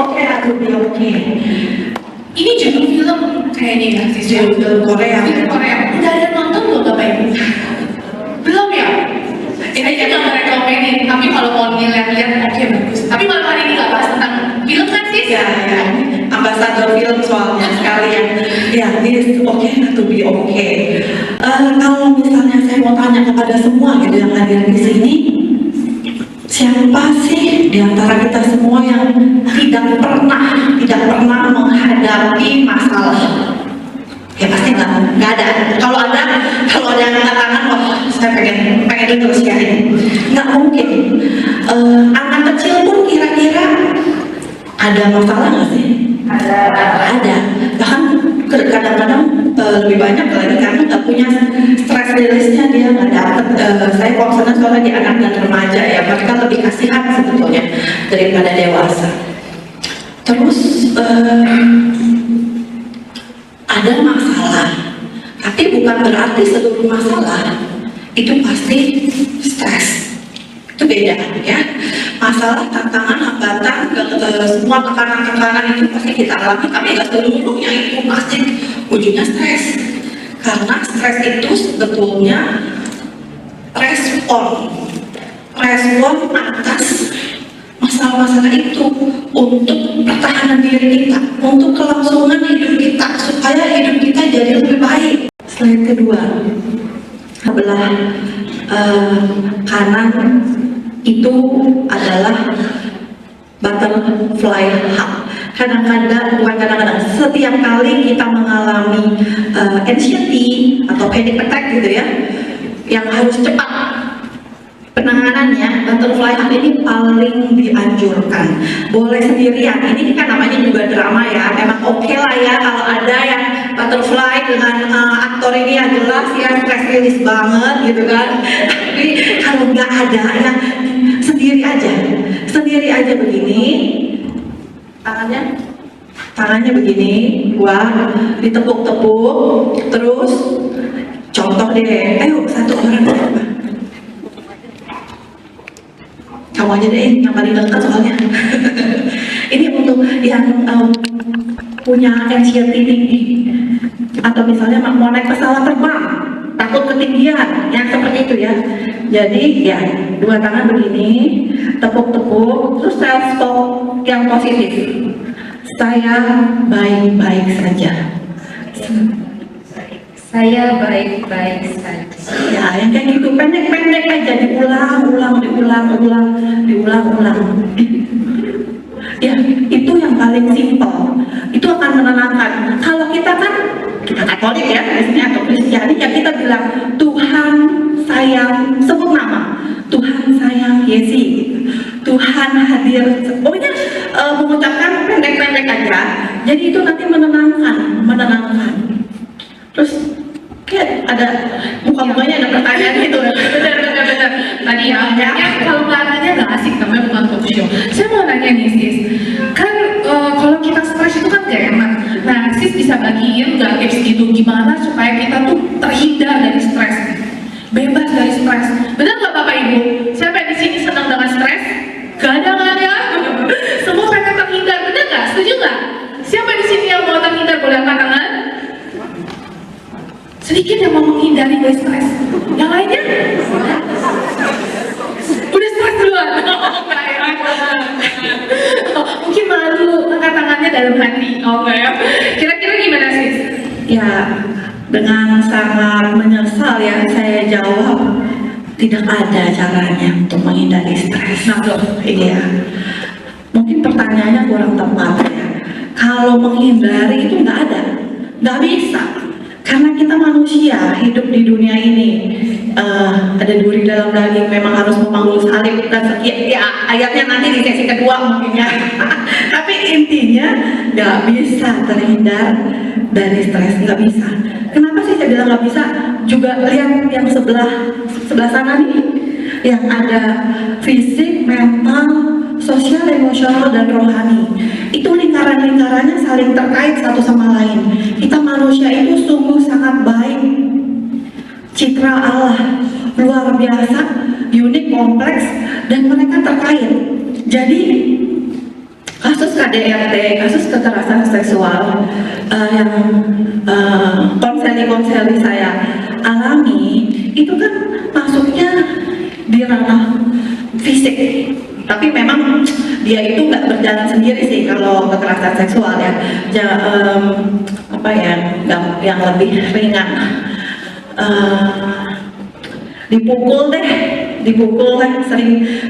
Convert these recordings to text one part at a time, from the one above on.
okay not to be okay. Ini judul film kayaknya ya, Judul Korea. Film Korea. Udah ada nonton belum Bapak Ibu? Belum ya? Ini kita nggak rekomenin, tapi kalau mau dilihat-lihat oke bagus. Tapi malam hari ini nggak bahas tentang film kan sih? Ya, ambasador film soalnya sekalian. Ya, this okay not to be okay. Kalau misalnya saya mau tanya kepada semua gitu yang hadir di sini, siapa sih di antara kita semua yang tidak pernah menghadapi masalah? Ya pasti nggak ada. Kalau ada yang angkat tangan, wah saya pengen terus ya. Nggak mungkin. Anak kecil pun kira-kira ada masalah nggak sih? Ada. Bahkan kadang-kadang lebih banyak lagi karena nggak punya stress release-nya, dia nggak dapet. Saya concern soalnya di anak dan remaja ya, mereka lebih kasihan sebetulnya daripada dewasa. Terus ada masalah, tapi bukan berarti seluruh masalah itu pasti stres. Itu beda ya. Masalah, tantangan, hambatan, semua tekanan-tekanan itu pasti kita alami, tapi nggak seluruhnya itu pasti ujungnya stres. Karena stres itu sebetulnya respon atas masalah-masalah itu untuk pertahanan diri kita, untuk kelangsungan hidup kita, supaya hidup kita jadi lebih baik. Slide kedua, sebelah kanan itu adalah butterfly hug. Kadang-kadang setiap kali kita mengalami anxiety atau panic attack gitu ya, yang harus cepat penanganannya, butterfly hug ini paling dianjurkan. Boleh sendirian, ini kan namanya juga drama ya, memang oke lah ya kalau ada yang butterfly dengan aktor ini yang jelas ya stress release banget gitu kan. Tapi kalau nggak ada ya sendiri aja begini, tangannya begini, wah ditepuk-tepuk, terus contoh deh, ayo satu orang siapa? Kamu aja deh yang paling dekat soalnya. Ini untuk yang punya anxiety tinggi, atau misalnya mau naik pesawat terbang, takut ketinggian, yang seperti itu ya. Jadi ya dua tangan begini, tepuk-tepuk, terus self talk yang positif. Saya baik-baik saja. Saya baik-baik saja. Ya, yang kayak gitu, pendek-pendek aja, diulang-ulang. Ya, itu yang paling simpel. Itu akan menenangkan. Kalau kita kan, kita Katolik ya, biasanya atau Kristiani, ya kita bilang Tuhan sayang, sebut nama. Tuhan sayang Yesi, Tuhan hadir. Pokoknya mengucapkan pendek-pendek aja. Jadi itu nanti menenangkan. Terus kayak ada muka-mukanya ada pertanyaan gitu. Benar. Tadi ya, kalau nggak nanya nggak asik, namanya bukan talk show. Saya mau nanya nih sis, kan kalau kita stres itu kan gak enak. Nah sis bisa bagiin nggak tips gitu gimana supaya kita tuh terhindar dari stres, bebas dari stres? Benar nggak Bapak Ibu? Siapa yang di sini senang dengan stres? Gak ada. Semua pengen terhindar, benar nggak? Setuju nggak? Siapa di sini yang mau terhindar, boleh angkat tangan? Sedikit yang mau menghindari dari stres. Yang lainnya? Udah stres duluan? Mungkin malu angkat tangannya dalam hati. Oke. Kira-kira gimana sih? Ya, dengan sangat menyesal ya saya jawab, tidak ada caranya untuk menghindari stres. Nah, iya. Mungkin pertanyaannya kurang tepat ya. Kalau menghindari itu nggak bisa. Karena kita manusia hidup di dunia ini, ada duri dalam daging, memang harus memanggul salib dan sekian. Ya ayatnya nanti di sesi kedua mungkin ya. Tapi intinya nggak bisa terhindar dari stres, nggak bisa. Kenapa sih saya bilang nggak bisa? Juga lihat yang sebelah sana nih, yang ada fisik, mental, sosial, emosional, dan rohani. Itu lingkaran-lingkarannya saling terkait satu sama lain. Kita manusia itu sungguh sangat baik. Citra Allah luar biasa, unik, kompleks, dan mereka terkait. Jadi kasus KDRT, kasus kekerasan seksual yang konseli saya alami itu kan masuknya di ranah fisik, tapi memang dia itu nggak berjalan sendiri sih kalau kekerasan seksual ya, yang lebih ringan, dipukul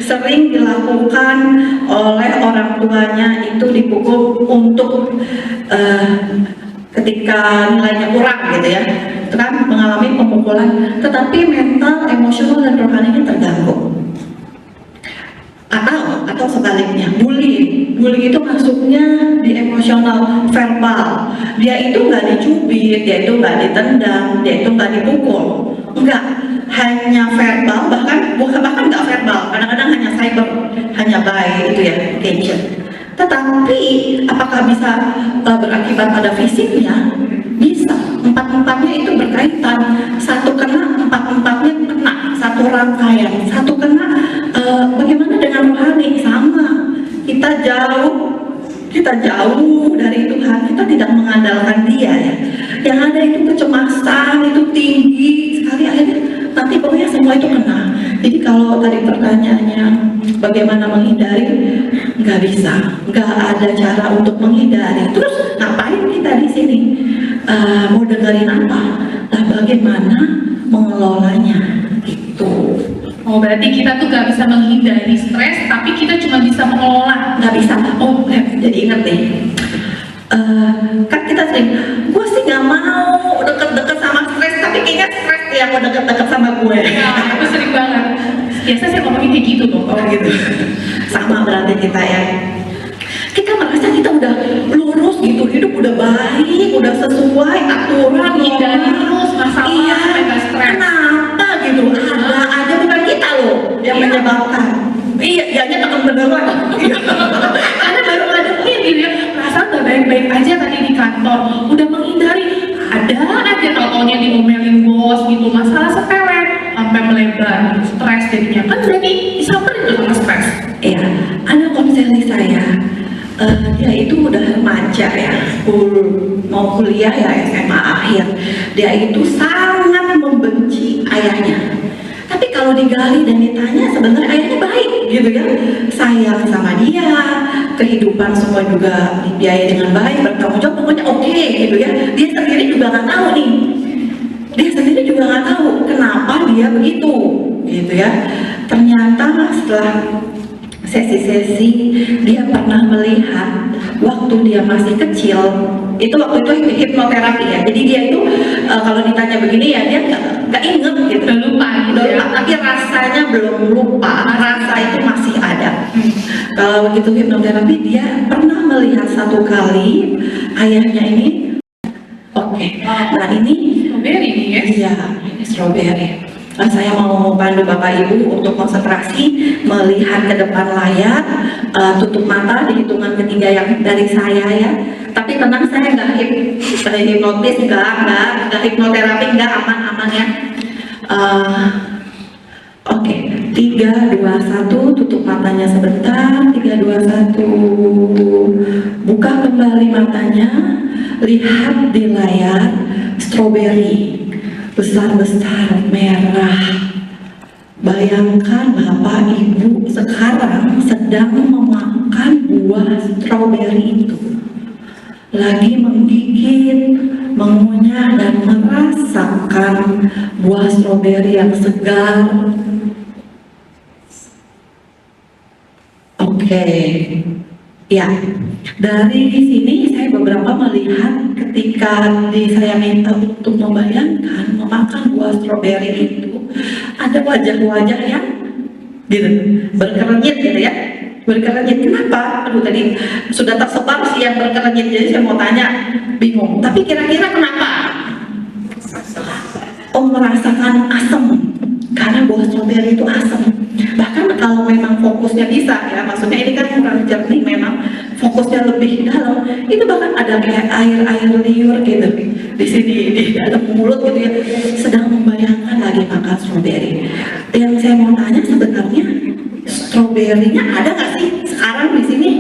sering dilakukan oleh orang tuanya, itu dipukul untuk ketika nilainya kurang gitu ya, itu kan mengalami pemukulan, tetapi mental, emosional dan rohaninya terganggu. Atau sebaliknya, bully itu masuknya di emosional, verbal. Dia itu nggak dicubit, dia itu nggak ditendang, dia itu nggak dipukul, enggak, hanya verbal, bahkan nggak verbal, kadang-kadang hanya cyber, hanya by itu ya, gadget. Tetapi apakah bisa berakibat pada fisiknya? Bisa. Empat-empatnya itu berkaitan. Satu kena, empat-empatnya kena. Satu rangkaian. Satu kena. Bagaimana dengan rohani? Sama. Kita jauh dari Tuhan. Kita tidak mengandalkan Dia ya. Yang ada itu kecemasan, itu tinggi sekali, akhirnya nanti pokoknya semua itu kena. Jadi kalau tadi pertanyaannya bagaimana menghindari, nggak bisa, nggak ada cara untuk menghindari. Terus ngapain kita di sini? Mau dengerin apa? Nah, bagaimana mengelolanya? Gitu. Oh, berarti kita tuh gak bisa menghindari stres, tapi kita cuma bisa mengelola. Nggak bisa. Oh, jadi inget nih. Kan kita sering, gue sih nggak mau deket-deket sama stres, tapi kayaknya stres yang mau deket-deket sama gue. Nah, itu sering banget. Biasa saya ngomongin kayak gitu tuh. Oh gitu. Sama berarti kita ya. Kita merasa kita udah lurus gitu, hidup udah baik, udah sesuai aturan, Menghindari terus masalah, iya, sampai stres. kenapa gitu? Ada aja bukan kita loh yang menyebabkan. Iya, ianya tekan beneran. Karena baru ngadepin gitu ya, perasaan gak baik-baik aja tadi di kantor, udah menghindari, ada aja tau-taunya diomelin bos gitu, masalah sepele sampai melebar, stres jadinya, kan berarti disamperin tuh sama stres. Iya, ada konseli saya. Dia itu udah remaja ya, mau kuliah ya, SMA akhir. Dia itu sangat membenci ayahnya. Tapi kalau digali dan ditanya, sebenarnya ayahnya baik gitu ya, sayang sama dia, kehidupan semua juga dibiayai dengan baik, bertanggung jawab, pokoknya oke gitu ya. Dia sendiri juga nggak tahu nih, dia sendiri juga nggak tahu kenapa dia begitu gitu ya. Ternyata setelah sesi-sesi dia pernah melihat waktu dia masih kecil, itu waktu itu hipnoterapi ya, jadi dia itu kalau ditanya begini ya dia nggak inget gitu, Udah lupa gitu ya. tapi rasanya belum lupa, rasa itu masih ada. Kalau begitu hipnoterapi, dia pernah melihat satu kali ayahnya ini, nah ini Strawberry nih ya. iya, ini strawberry. Saya mau bantu Bapak Ibu untuk konsentrasi, melihat ke depan layar, tutup mata di hitungan ketiga yang dari saya ya. Tapi tenang, saya nggak hipnotis, nggak hipnoterapi, nggak, aman ya. Oke, 3, 2, 1, tutup matanya sebentar. 3, 2, 1, buka kembali matanya, lihat di layar strawberry besar-besar merah. Bayangkan Bapak Ibu sekarang sedang memakan buah stroberi itu, lagi menggigit, mengunyah dan merasakan buah stroberi yang segar. Oke. Ya, dari sini saya beberapa melihat ketika saya minta untuk membayangkan memakan buah stroberi itu, ada wajah-wajah yang gitu, berkerenyit gitu ya, berkerenyit. Kenapa? Aduh, tadi sudah tersebar sih yang berkerenyit, jadi saya mau tanya, bingung. Tapi kira-kira kenapa? Merasakan asam, karena buah stroberi itu asam. Bahkan kalau memang fokusnya bisa ya, maksudnya ini kan kurang jernih, memang fokusnya lebih dalam, itu bahkan ada kayak air liur gitu di sini di dalam mulut gitu ya, sedang membayangkan lagi makan stroberi. Yang saya mau tanya sebenarnya stroberinya ada nggak sih sekarang di sini?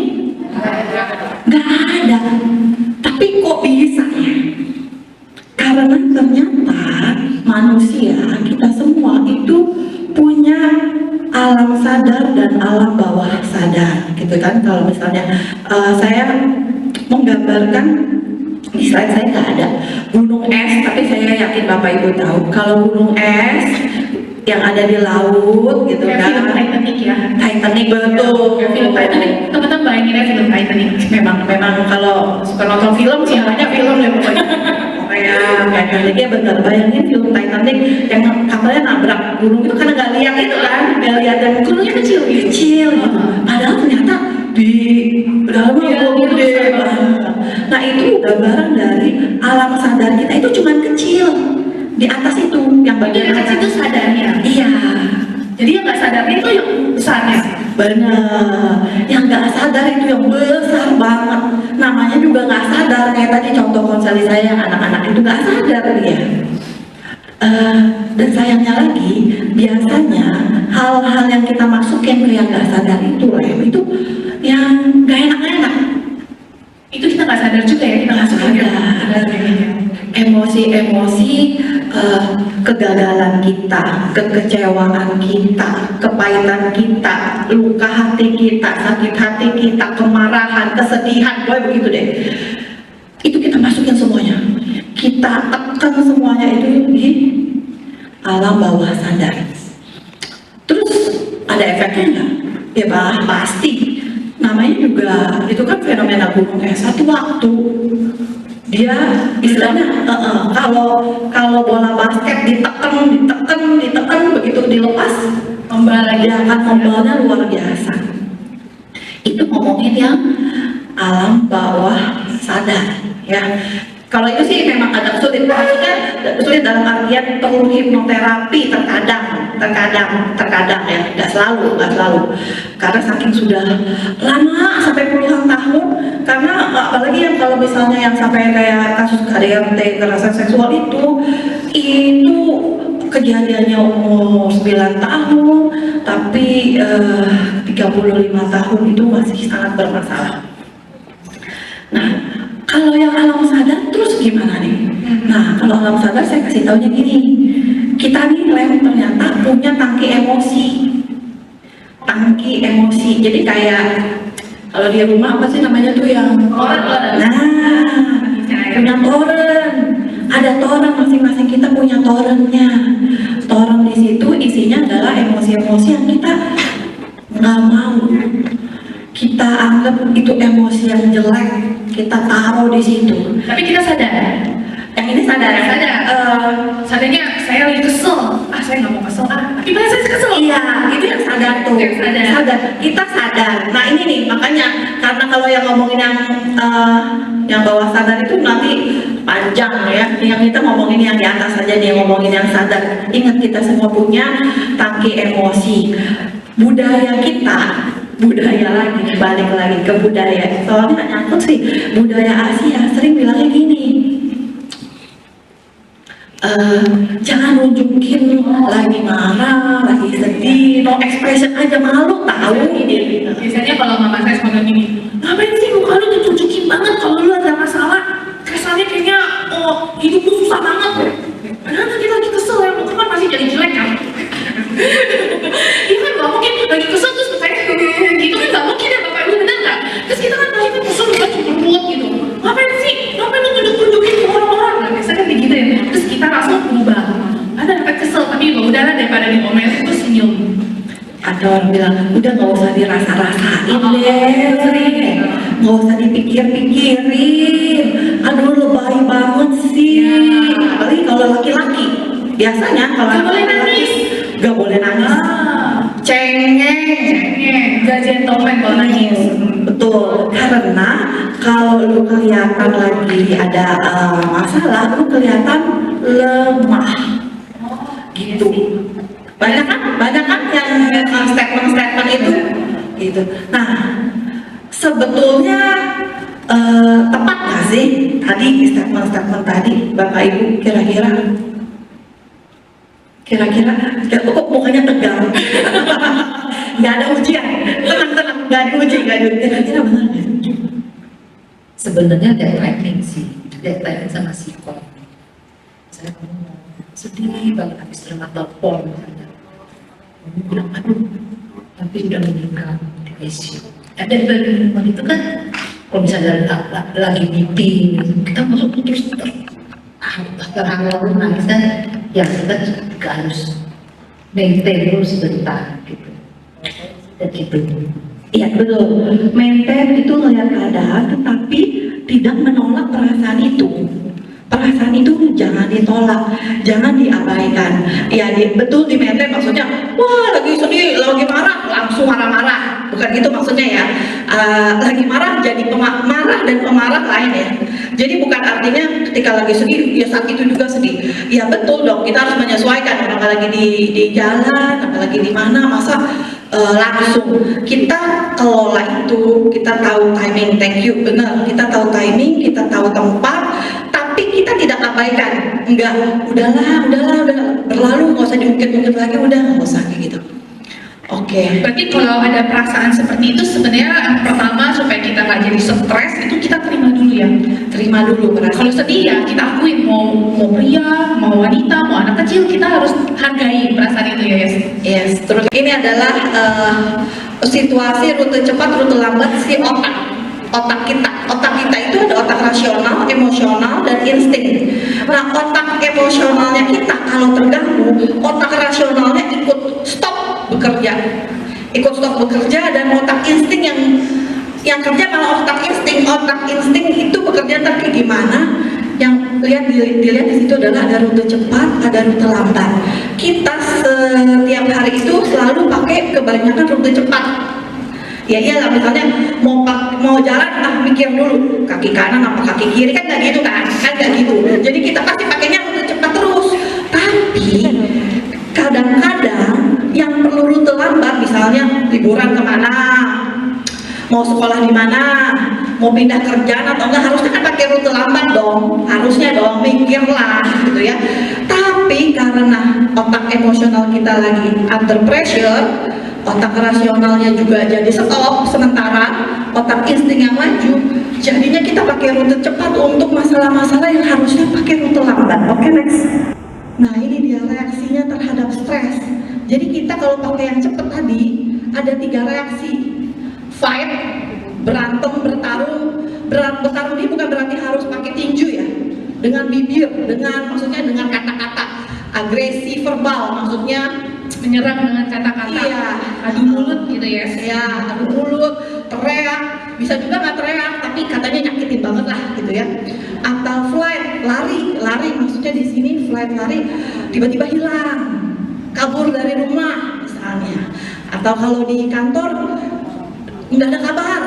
Nggak ada. Tapi kok bisa ya? Karena ternyata manusia, kita semua itu punya alam sadar dan alam bawah sadar, gitu kan? Kalau misalnya saya menggambarkan, di slide saya nggak ada gunung es, tapi saya yakin Bapak Ibu tahu kalau gunung es yang ada di laut, gitu Kayak film kan? Titanic ya. Titanic, betul. Kayak film Titanic, teman-teman bayangin ya film Titanic. Memang kalau suka nonton film sih banyak film ya pokoknya. Kayak Titanic ya benar, bayangin film Titanic yang kapalnya nabrak gunung itu karena nggak lihat itu kan, nggak lihat dan gunungnya kecil gitu. Padahal ternyata di dalamnya gede banget. Nah itu gambaran dari alam sadar kita itu cuma kecil, di atas itu yang bagian Yang kecil itu sadarnya. Iya. Jadi yang nggak sadarnya itu yang besarnya. Benar, yang nggak sadar itu yang besar banget. Namanya juga nggak sadar, kayak tadi contoh konseli saya, anak-anak itu nggak sadar dia. Dan sayangnya lagi, biasanya hal-hal yang kita masukin ke yang nggak sadar itu yang nggak enak-enak. Itu kita nggak sadar juga ya, kita nggak sadar. Emosi-emosi, kegagalan kita, kekecewaan kita, kepahitan kita, luka hati kita, sakit hati kita, kemarahan, kesedihan, pokoknya begitu deh. Itu kita masukin semuanya, kita tekan semuanya itu di alam bawah sadar. Terus ada efeknya nggak? Ya pasti. Namanya juga itu kan fenomena gunung es. Satu waktu dia istilahnya kalau bola basket ditekan begitu dilepas dia akan membalnya luar biasa. Itu ngomongin yang alam bawah sadar ya. Kalau itu sih memang agak sulit, maksudnya sulit dalam artian perlu hipnoterapi terkadang ya, nggak selalu, karena saking sudah lama sampai puluhan tahun, karena apalagi yang kalau misalnya yang sampai kayak kasus KDRT, kekerasan seksual itu kejadiannya umur 9 tahun, tapi 35 tahun itu masih sangat bermasalah. Nah, kalau yang alam sadar terus gimana nih? Nah, kalau alam sadar saya kasih taunya gini, kita nih ternyata punya tangki emosi. Jadi kayak kalau di rumah apa sih namanya tuh yang Toren. Nah, punya toren. Ada toren, masing-masing kita punya torennya. Toren di situ isinya adalah emosi-emosi yang kita nggak mau. Kita anggap itu emosi yang jelek, kita taruh di situ. Tapi kita sadar. Yang ini sadar. Sadarnya saya lagi kesel. Saya nggak mau kesel. Tapi mana saya kesel? Iya, itu yang sadar tuh. Yang sadar. Kita sadar. Nah ini nih, makanya karena kalau yang ngomongin yang bawah sadar itu nanti panjang ya. Yang kita ngomongin yang di atas saja nih, ngomongin yang sadar. Ingat kita semua punya tangki emosi. Budaya kita, lagi, balik lagi ke budaya. Soalnya nyangkut sih, budaya Asia sering bilangnya gini. Jangan nunjukin lagi marah, lagi sedih, no expression aja, malu tahu ini. Biasanya kalau mama saya ngomong gini, ngapain sih muka lu ditunjukin banget kalau lu ada masalah? Kesannya kayaknya hidup lu susah banget. Padahal nanti lagi kesel ya, muka kan masih jadi jelek kan? Iya kan nggak mungkin lagi kesel terus kayak gitu kan nggak mungkin ya bapak ibu, bener nggak? Terus kita kan lagi kesel udah cukup buat gitu. Ngapain sih? Ngapain lu tunjukin ke orang-orang? Nah, biasanya kayak gitu ya. Terus kita langsung berubah. Ada efek kesel, tapi ya udahlah daripada diomelin terus senyum. Ada orang bilang, udah nggak usah dirasa-rasain deh, nggak usah dipikir-pikirin. Aduh lebay banget sih. Apalagi kalau laki-laki. Biasanya kalau Nggak boleh nangis. Gak boleh nangis. Cengeng. Gak gentleman kalau nangis. Betul, karena kalau lu kelihatan lagi ada masalah, lu kelihatan lemah. Gitu. Banyak kan yang statement itu gitu. Nah, sebetulnya tepat nggak sih tadi statement tadi Bapak Ibu, kira-kira kok mukanya tegang? Nggak ada ujian, tenang, nggak diuji, kira-kira benar nggak? sebenarnya lihat timing sih, lihat timing sama psikol. Saya ngomong sedih banget habis terima telepon misalnya. Kamu bilang aduh, tapi sudah meninggal di ICU. Ada teman itu kan, kalau misalnya lagi meeting, kita masuk terus terhalang nangis kan, ya kita juga harus maintain dulu sebentar gitu. Dan gitu. Iya betul, maintain itu melihat keadaan tetapi tidak menolak perasaan itu. Perasaan itu jangan ditolak, jangan diabaikan. Ya betul di maintain maksudnya, wah lagi sedih, lagi marah, langsung marah-marah. Bukan gitu maksudnya ya. Lagi marah jadi marah dan pemarah lain ya. Jadi bukan artinya ketika lagi sedih, ya saat itu juga sedih. Ya betul dong, kita harus menyesuaikan. Apalagi di jalan, apalagi di mana, masa langsung kita kelola itu, kita tahu timing, thank you, benar, kita tahu timing, kita tahu tempat, tapi kita tidak abaikan, enggak, udahlah, berlalu, nggak usah diungkit-ungkit lagi, udah nggak usah kayak gitu. Oke. Berarti kalau ada perasaan seperti itu sebenarnya yang pertama supaya kita nggak jadi stres itu kita terima dulu ya. Terima dulu perasaan. Kalau sedih ya kita akuin, mau pria, mau wanita, mau anak kecil, kita harus hargai perasaan itu ya Yes. Yes, terus ini adalah situasi rute cepat, rute lambat si otak kita. Otak kita itu ada otak rasional, emosional, dan insting. Nah, otak emosionalnya kita kalau terganggu, otak rasionalnya ikut stop bekerja, dan otak insting yang kerja malah otak insting itu bekerja ntar kayak gimana? Yang dilihat di situ adalah ada rute cepat, ada rute lambat. Kita setiap hari itu selalu pakai kebanyakan rute cepat. Ya iyalah, misalnya mau jalan mikir dulu kaki kanan apa kaki kiri, kan nggak gitu kan nggak gitu. Jadi kita pasti pakainya rute cepat terus. Tapi kadang-kadang yang perlu rute lambat, misalnya liburan kemana, mau sekolah di mana, mau pindah kerjaan atau enggak, harusnya kan pakai rute lambat dong, harusnya dong, mikirlah gitu ya. Tapi karena otak emosional kita lagi under pressure, otak rasionalnya juga jadi stop sementara, otak insting yang maju, jadinya kita pakai rute cepat untuk masalah-masalah yang harusnya pakai rute lambat. Oke, next. Nah, ini dia reaksinya terhadap stres. Jadi kita kalau pakai yang cepat tadi ada 3 reaksi. Fight, berantem, bertarung ini bukan berarti harus pakai tinju ya, dengan bibir, maksudnya dengan kata-kata, agresi verbal, maksudnya Menyerang dengan kata-kata, iya, adu mulut gitu ya. ya, adu mulut, teriak, bisa juga nggak teriak, tapi katanya nyakitin banget lah gitu ya. Atau flight, lari, maksudnya di sini flight lari, tiba-tiba hilang, kabur dari rumah misalnya. Atau kalau di kantor nggak ada kabar,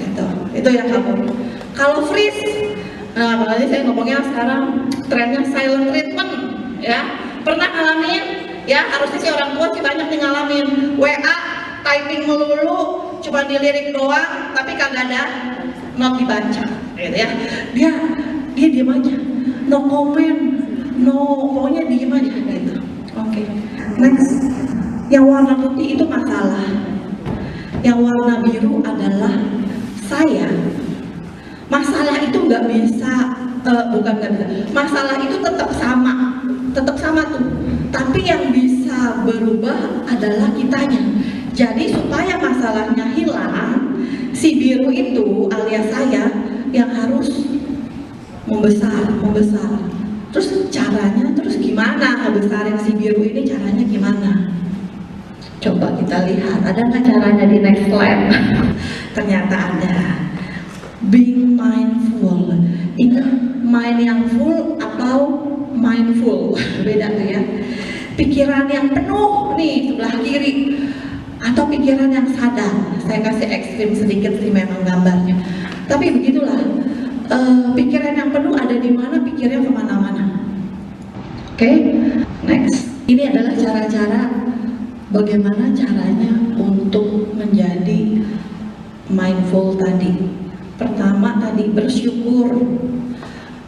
gitu. Itu yang kabur. Kalau freeze, nah makanya saya ngomongnya sekarang trennya silent treatment, ya. Pernah ngalamin? Ya harusnya sih orang tua sih banyak nih ngalamin. WA typing melulu, cuma dilirik doang, tapi kagak ada not dibaca, gitu ya. Dia diam aja, no comment, pokoknya diem aja gitu. Oke. Next, yang warna putih itu masalah. Yang warna biru adalah saya. Masalah itu nggak bisa, masalah itu tetap sama tuh. Tapi yang bisa berubah adalah kitanya. Jadi supaya masalahnya hilang, si biru itu alias saya yang harus membesar. Terus caranya, gimana ngebesarin si biru ini, caranya gimana? Coba kita lihat, ada nggak caranya di next slide? Ternyata ada. Being mindful. Ini mind yang full atau mindful, beda tuh ya. Pikiran yang penuh nih sebelah kiri, atau pikiran yang sadar. Saya kasih ekstrim sedikit sih memang gambarnya, tapi begitulah. Pikiran yang penuh ada di mana, pikirnya kemana-mana. Oke, next. Ini adalah cara-cara bagaimana caranya untuk menjadi mindful tadi. Pertama tadi bersyukur.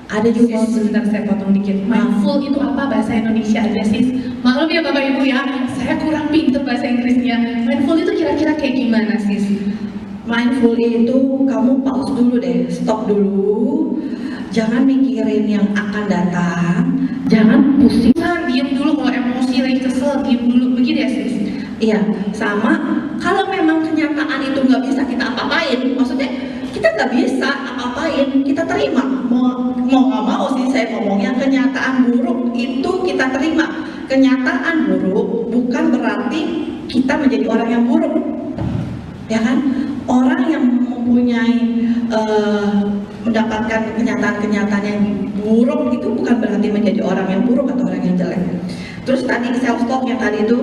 Ada juga Sebentar saya potong dikit. Mindful itu apa bahasa Indonesia aja sis? Maklum ya Bapak Ibu ya, saya kurang pintar bahasa Inggrisnya. Mindful itu kira-kira kayak gimana sis? Mindful itu kamu pause dulu deh, stop dulu. Jangan mikirin yang akan datang, jangan pusing. Diem dulu kalau emosi lagi kesel, diem dulu, begitu ya sis? Iya, sama kalau memang kenyataan itu nggak bisa kita apa-apain, maksudnya kita nggak bisa apa-apain, kita terima. Mau nggak mau sih saya ngomongnya, kenyataan buruk itu kita terima. Kenyataan buruk bukan berarti kita menjadi orang yang buruk, ya kan? Orang yang mempunyai mendapatkan kenyataan-kenyataan yang buruk itu bukan berarti menjadi orang yang buruk atau orang yang jelek. Terus tadi self talk yang tadi itu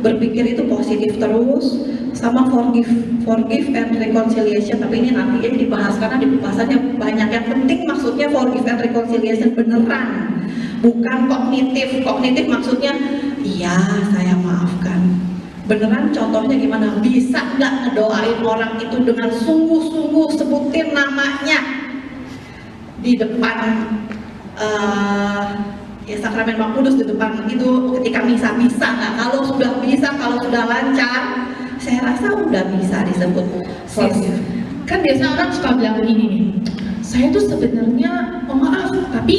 berpikir itu positif terus, sama forgive and reconciliation. Tapi ini nanti ya dibahas karena di pembahasannya banyak. Yang penting maksudnya forgive and reconciliation beneran, bukan kognitif. Kognitif maksudnya iya saya maafkan. Beneran contohnya gimana? Bisa nggak ngedoain orang itu dengan sungguh-sungguh, sebutin namanya di depan ya sakramen Maha Kudus, di depan itu ketika misa, bisa nggak? Kalau sudah bisa, kalau sudah lancar, saya rasa udah bisa disebut forgive. Kan biasa orang suka bilang begini nih, saya tuh sebenarnya maaf tapi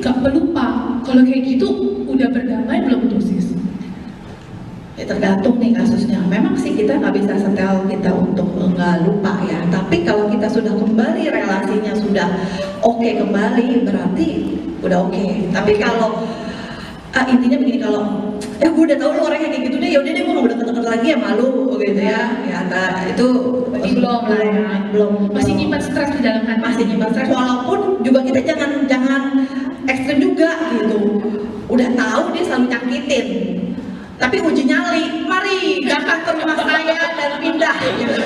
gak pelupa. Kalau kayak gitu udah berdamai belum tuh sis? Ya, tergantung nih kasusnya. Memang sih kita nggak bisa setel kita untuk nggak lupa ya. Tapi kalau kita sudah kembali, relasinya sudah oke kembali, berarti udah oke. Tapi kalau intinya begini, kalau gue udah tahu lu orangnya kayak gitu deh, yaudah deh gue nggak deket-deket lagi ya malu gitu ya. Ya itu Berarti belum lah ya. Belum. Masih nyimpan stres di dalam hati. Masih nyimpan stres. Walaupun juga kita jangan ekstrim juga gitu. Udah tahu dia selalu nyakitin, tapi uji nyali, mari datang ke rumah saya dan pindah gitu.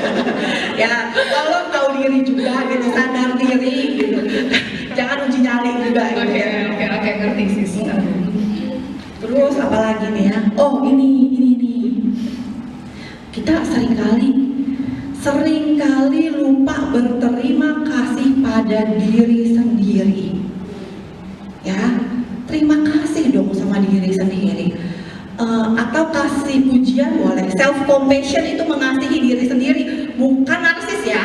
Ya, kalau tahu diri juga gitu, sadar diri gitu. Jangan uji nyali juga gitu ya. Oke, ngerti sis. Terus apa lagi nih ya? Oh, ini. Kita seringkali lupa berterima kasih pada diri sendiri. Ya, terima kasih dong sama diri sendiri. Atau kasih pujian boleh. Self compassion itu mengasihi diri sendiri, bukan narsis ya,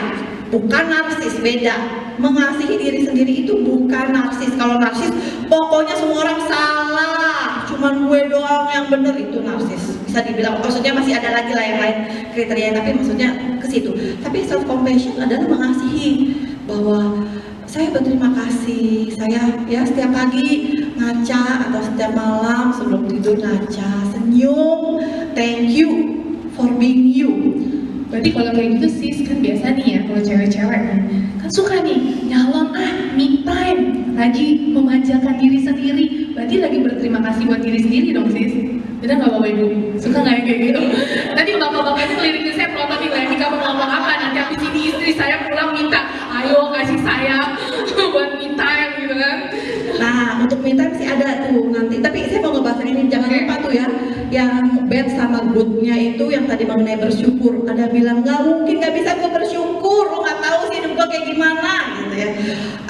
bukan narsis, beda. Mengasihi diri sendiri itu bukan narsis. Kalau narsis pokoknya semua orang salah, cuman gue doang yang bener, itu narsis. Bisa dibilang, maksudnya masih ada lagi lah yang lain kriteria, tapi maksudnya ke situ. Tapi self compassion adalah mengasihi, bahwa saya berterima kasih, saya ya setiap pagi ngaca atau setiap malam sebelum tidur ngaca, senyum, thank you for being you. Berarti kalau kayak gitu sis, kan biasa nih ya kalau cewek-cewek kan suka nih nyalon me time, lagi memanjakan diri sendiri. Berarti lagi berterima kasih buat diri sendiri dong sis. Bener nggak bapak ibu? Suka nggak ya kayak gitu? Tadi bapak-bapak itu ngelirik saya protot nih, nanti kamu ngomong apa? Nanti habis ini istri saya pulang minta, ayo kasih saya buat me time gitu kan? Nah, untuk me time sih ada tuh nanti. Tapi saya mau ngebahas ini, jangan lupa tuh ya, yang bad sama good-nya itu yang tadi mengenai bersyukur. Ada bilang nggak mungkin, nggak bisa gue bersyukur, lo nggak tahu sih hidup gue kayak gimana gitu ya.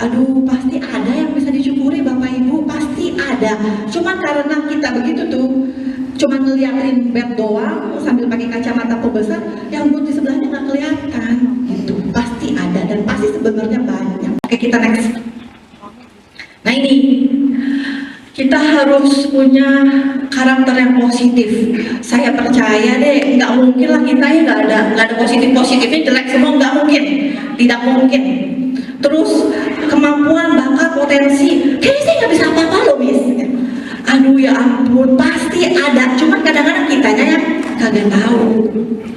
Aduh, pasti ada yang bisa disyukuri bapak ibu, pasti ada. Cuman karena kita begitu tuh, cuman ngeliatin bad doang sambil pakai kacamata pembesar, yang good di sebelahnya nggak kelihatan gitu. Pasti ada dan pasti sebenarnya banyak. Oke, kita next. Nah ini, kita harus punya karakter yang positif. Saya percaya deh, nggak mungkin lah kita ya nggak ada positifnya, jelek semua, nggak mungkin, tidak mungkin. Terus kemampuan, bakat, potensi, kayaknya saya nggak bisa apa-apa loh Miss. Aduh ya ampun, pasti ada. Cuman kadang-kadang kitanya yang kagak tahu.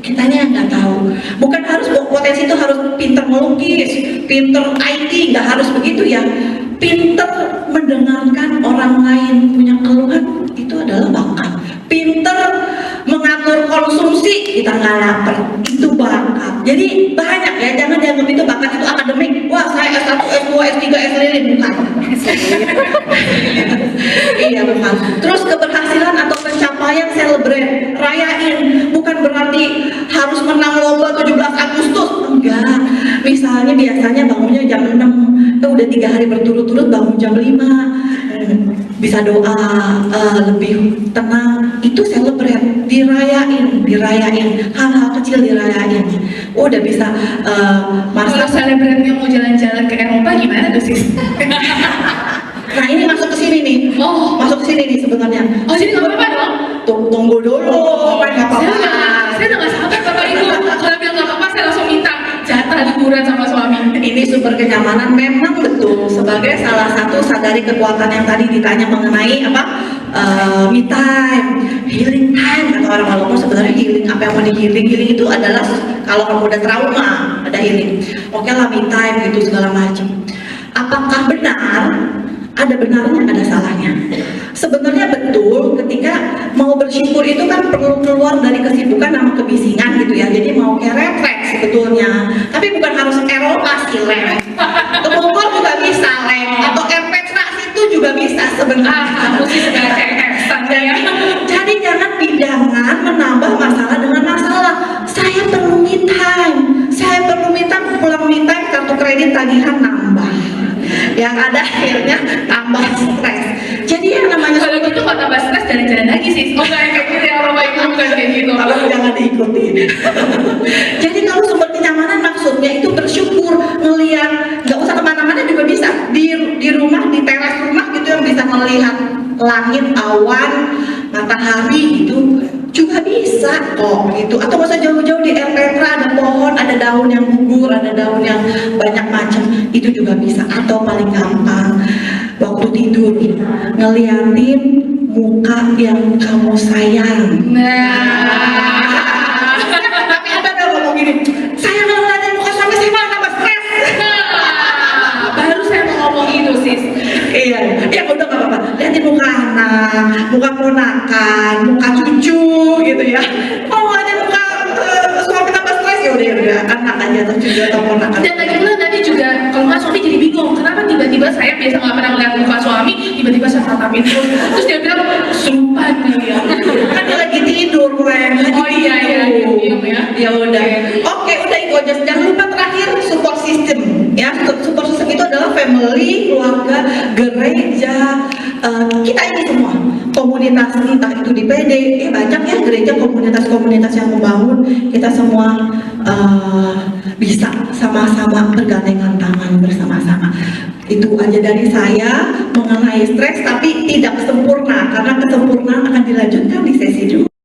Kitanya yang nggak tahu. Bukan harus potensi itu harus pinter melukis, pinter IT, nggak harus begitu ya. Pinter mendengarkan orang lain punya keluhan, itu adalah bakat. Pinter mengatur konsumsi, kita nggak lapar, itu bakat. Jadi banyak ya, jangan dianggap itu bakat itu akademik. Wah saya S1, S2, S3, S5, bukan. Iya bukan. Terus keberhasilan atau pencapaian celebrate, rayain. Bukan berarti harus menang lomba 17 Agustus, enggak. Misalnya biasanya bangunnya jam 6, udah 3 hari berturut-turut bangun jam 5, bisa doa lebih tenang, itu celebrate. dirayain, hal-hal kecil dirayain. Udah bisa Kalau masak. selebritnya mau jalan-jalan ke Eropa gimana tuh sis? Nah ini masuk ke sini nih, Oh, masuk ke sini nih sebenarnya. oh jadi nggak apa-apa dong? Tunggu dulu, kan nggak apa-apa. Saya udah nggak sabar Bapak Ibu. Kalau bilang nggak apa-apa, saya langsung minta jatah liburan sama suami. Ini sumber kenyamanan memang betul sebagai salah satu sadari kekuatan yang tadi ditanya mengenai apa me time, healing time kata orang walaupun sebenarnya healing apa yang mau di healing itu adalah kalau kamu udah trauma ada healing. Oke lah me time gitu segala macam. Apakah benar? Ada benarnya, ada salahnya. Sebenarnya betul ketika mau bersyukur itu kan perlu keluar dari kesibukan sama kebisingan gitu ya. Jadi mau kayak retret sebetulnya. Tapi bukan harus Eropa sih, Lem. Ke Bogor juga bisa, Lem. Atau Petra itu juga bisa sebenarnya. Musik nggak cek-cekan ya. Jadi jangan menambah masalah dengan masalah. Saya perlu me time. Saya perlu me time, pulang me time, kartu kredit tagihan nambah. Yang ada akhirnya tambah stres. Jadi yang namanya Kalau gitu kalau tambah stres jalan-jalan lagi sih. Oh nggak kayak gitu ya Bapak Ibu, bukan kayak gitu. kalau jangan diikuti. Jadi kalau sumber kenyamanan maksudnya itu bersyukur, ngelihat, nggak usah kemana-mana juga bisa di rumah, di teras rumah gitu yang bisa melihat langit, awan, matahari gitu juga bisa kok gitu. Atau nggak usah jauh-jauh di air Petra ada pohon, ada daun yang gugur, ada daun yang banyak macam itu juga bisa. Atau paling gampang waktu tidur ngeliatin muka yang kamu sayang. Nah, Tapi ada ngomong gini, saya kalau ngeliatin muka suami saya malah tambah stres. baru saya mau ngomong itu sis. Iya, ya udah nggak apa-apa. Liatin muka anak, muka ponakan, muka cucu gitu ya. Mau ngeliatin muka suami tambah stres ya udah anak aja atau cucu atau ponakan. Dan lagi pula tadi juga kalau nggak suami jadi bingung kenapa tiba-tiba saya biasa nggak pernah melihat muka suami tiba-tiba saya tatapin terus dia bilang serupan nih ya. Kan dia lagi tidur, Ren. Oh iya iya diem ya. Ya udah. Oke, udah itu aja. Jangan lupa terakhir support system. Ya, support system itu adalah family, keluarga, gereja, kita ini semua komunitas, entah itu di PD, banyak ya gereja komunitas-komunitas yang membangun. Kita semua bisa sama-sama bergandengan tangan bersama-sama. Itu aja dari saya mengenai stres, tapi tidak sempurna karena kesempurnaan akan dilanjutkan di sesi 2.